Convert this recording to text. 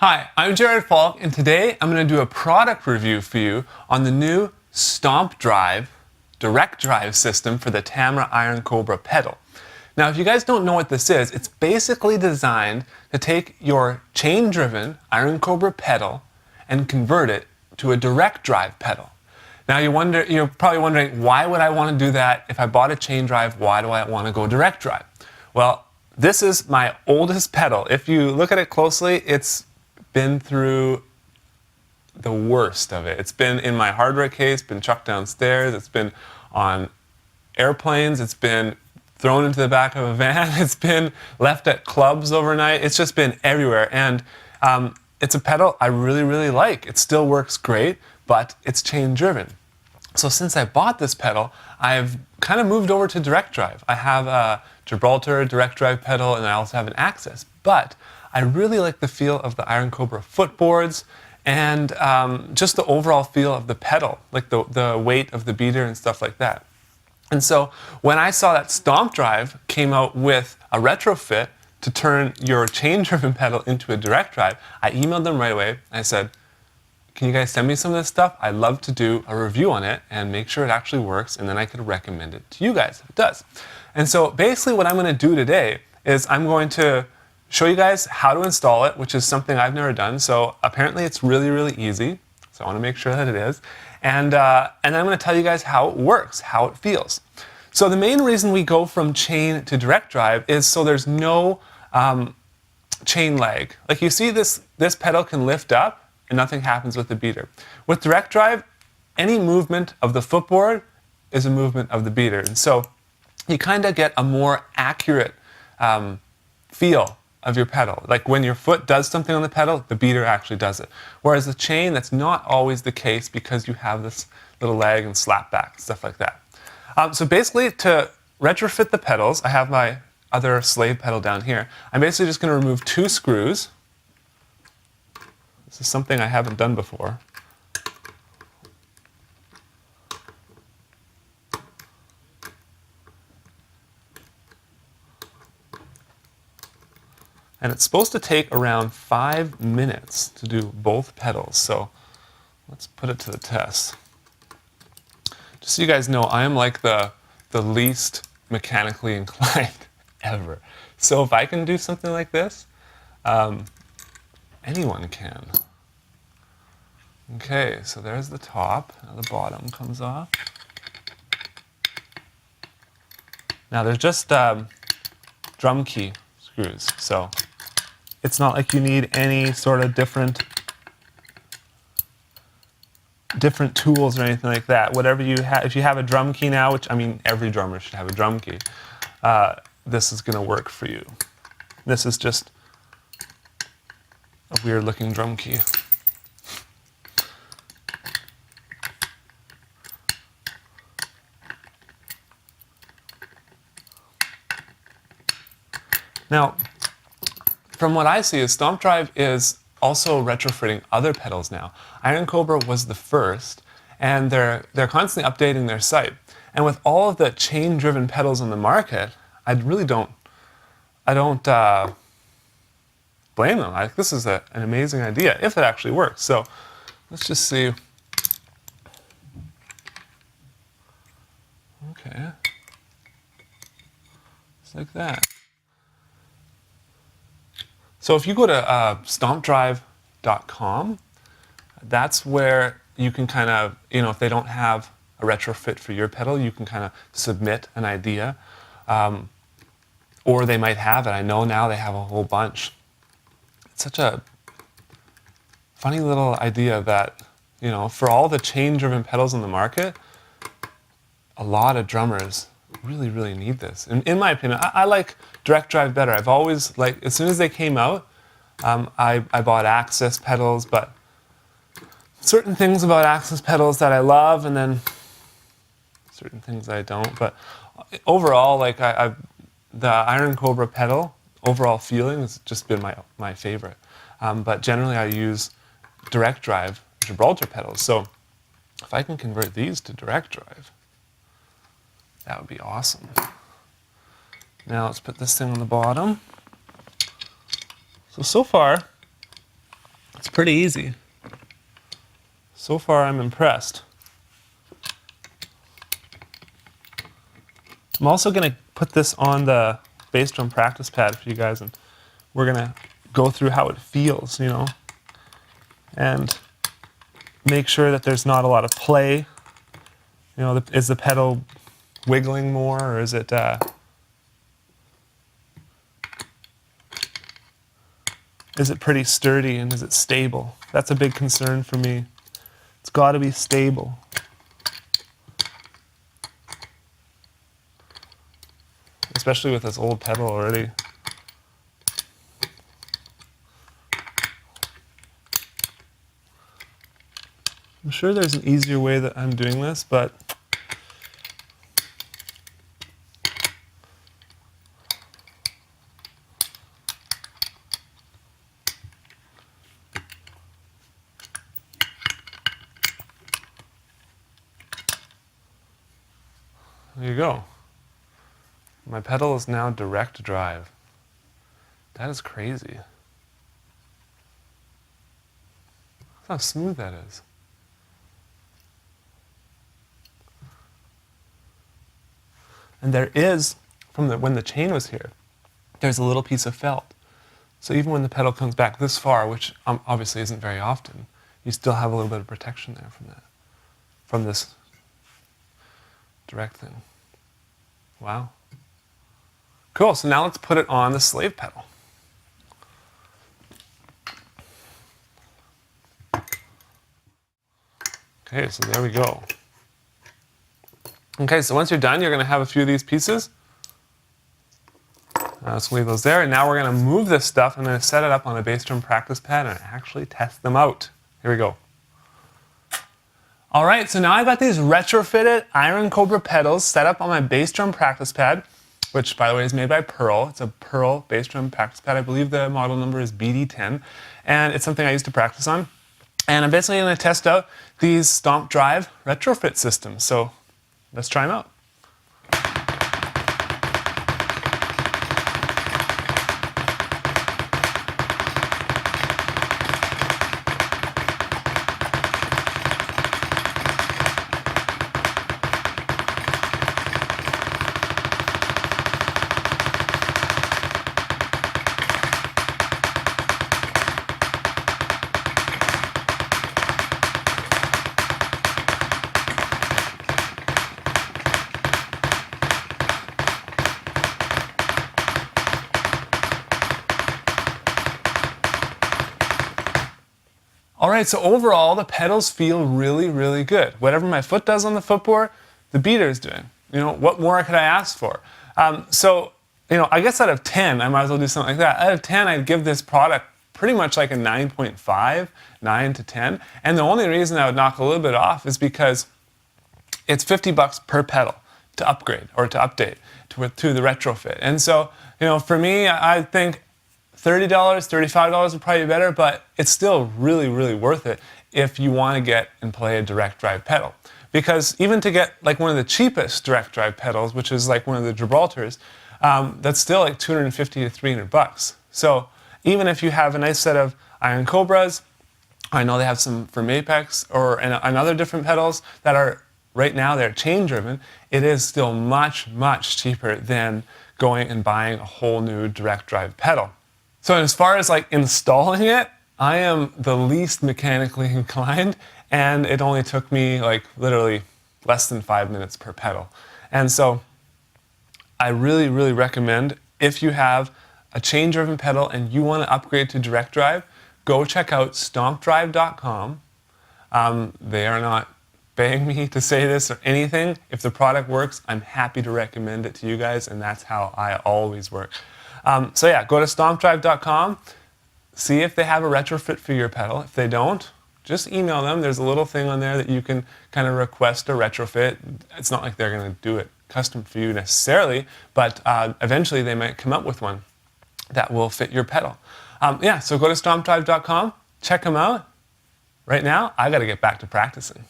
Hi, I'm Jared Falk, and today I'm going to do a product review for you on the new Stomp Drive direct drive system for the Tamra Iron Cobra pedal. Now, if you guys don't know what this is, it's basically designed to take your chain-driven Iron Cobra pedal and convert it to a direct drive pedal. Now, you're probably wondering, why would I want to do that? If I bought a chain drive, why do I want to go direct drive? Well, this is my oldest pedal. If you look at it closely, it's been through the worst of it. It's been in my hardware case, been chucked downstairs, it's been on airplanes, it's been thrown into the back of a van, it's been left at clubs overnight, it's just been everywhere. And it's a pedal I really, really like. It still works great, but it's chain driven. So since I bought this pedal, I've kind of moved over to direct drive. I have a Gibraltar direct drive pedal, and I also have an Access, but I really like the feel of the Iron Cobra footboards and just the overall feel of the pedal, like the weight of the beater and stuff like that. And so when I saw that Stomp Drive came out with a retrofit to turn your chain-driven pedal into a direct drive, I emailed them right away. I said, can you guys send me some of this stuff? I'd love to do a review on it and make sure it actually works, and then I could recommend it to you guys if it does. And so basically what I'm going to do today is I'm going to show you guys how to install it, which is something I've never done. So apparently it's really, really easy. So I want to make sure that it is. And then I'm going to tell you guys how it works, how it feels. So the main reason we go from chain to direct drive is so there's no chain lag. Like you see this pedal can lift up and nothing happens with the beater. With direct drive, any movement of the footboard is a movement of the beater. And so you kind of get a more accurate feel of your pedal. Like when your foot does something on the pedal, the beater actually does it. Whereas the chain, that's not always the case because you have this little lag and slap back, stuff like that. So basically to retrofit the pedals, I have my other slave pedal down here. I'm basically just going to remove 2 screws. This is something I haven't done before. And it's supposed to take around 5 minutes to do both pedals. So let's put it to the test. Just so you guys know, I am like the least mechanically inclined ever. So if I can do something like this, anyone can. Okay, so there's the top. Now the bottom comes off. Now there's just drum key screws. So it's not like you need any sort of different tools or anything like that. Whatever you have, if you have a drum key now, which I mean every drummer should have a drum key, this is going to work for you. This is just a weird looking drum key. Now, from what I see, is Stomp Drive is also retrofitting other pedals now. Iron Cobra was the first, and they're constantly updating their site. And with all of the chain-driven pedals on the market, I don't blame them. This is an amazing idea if it actually works. So let's just see. Okay, just like that. So if you go to stompdrive.com, that's where you can kind of, if they don't have a retrofit for your pedal, you can kind of submit an idea. Or they might have it. I know now they have a whole bunch. It's such a funny little idea that, for all the chain-driven pedals on the market, a lot of drummers really, really need this. In my opinion, I like direct drive better. I've always, as soon as they came out, I bought Access pedals, but certain things about Access pedals that I love, and then certain things I don't. But overall, the Iron Cobra pedal, overall feeling has just been my favorite. But generally I use direct drive Gibraltar pedals. So if I can convert these to direct drive, that would be awesome. Now let's put this thing on the bottom. So far, It's pretty easy. So far, I'm impressed. I'm also going to put this on the bass drum practice pad for you guys, and we're going to go through how it feels, you know, and make sure that there's not a lot of play. You know, is the pedal wiggling more, or is it pretty sturdy, and is it stable? That's a big concern for me. It's got to be stable. Especially with this old pedal already. I'm sure there's an easier way that I'm doing this, but there you go. My pedal is now direct drive. That is crazy. That's how smooth that is. And there is, when the chain was here, there's a little piece of felt. So even when the pedal comes back this far, which obviously isn't very often, you still have a little bit of protection there from that, from this direct thing. Wow. Cool, so now let's put it on the slave pedal. Okay, so there we go. Okay, so once you're done, you're going to have a few of these pieces. Let's leave those there, and now we're going to move this stuff. I'm going to set it up on a bass drum practice pad and actually test them out. Here we go. All right, so now I've got these retrofitted Iron Cobra pedals set up on my bass drum practice pad, which, by the way, is made by Pearl. It's a Pearl bass drum practice pad. I believe the model number is BD10, and it's something I used to practice on. And I'm basically going to test out these Stomp Drive retrofit systems. So let's try them out. All right, so overall, the pedals feel really, really good. Whatever my foot does on the footboard, the beater is doing. You know, what more could I ask for? So, you know, I guess out of 10, I might as well do something like that. Out of 10, I'd give this product pretty much like a 9.5, 9 to 10. And the only reason I would knock a little bit off is because it's $50 per pedal to upgrade or to update to the retrofit. And so, you know, for me, I think $30, $35 would probably be better, but it's still really, really worth it if you want to get and play a direct drive pedal. Because even to get like one of the cheapest direct drive pedals, which is like one of the Gibraltars, that's still like $250 to $300. So even if you have a nice set of Iron Cobras, I know they have some from Apex and other different pedals that are right now they're chain driven, it is still much, much cheaper than going and buying a whole new direct drive pedal. So as far as like installing it, I am the least mechanically inclined, and it only took me like literally less than 5 minutes per pedal. And so I really, really recommend if you have a chain-driven pedal and you want to upgrade to direct drive, go check out stompdrive.com. They are not paying me to say this or anything. If the product works, I'm happy to recommend it to you guys, and that's how I always work. So yeah, go to stompdrive.com, see if they have a retrofit for your pedal. If they don't, just email them. There's a little thing on there that you can kind of request a retrofit. It's not like they're going to do it custom for you necessarily, but eventually they might come up with one that will fit your pedal. Yeah, so go to stompdrive.com, check them out. Right now, I got to get back to practicing.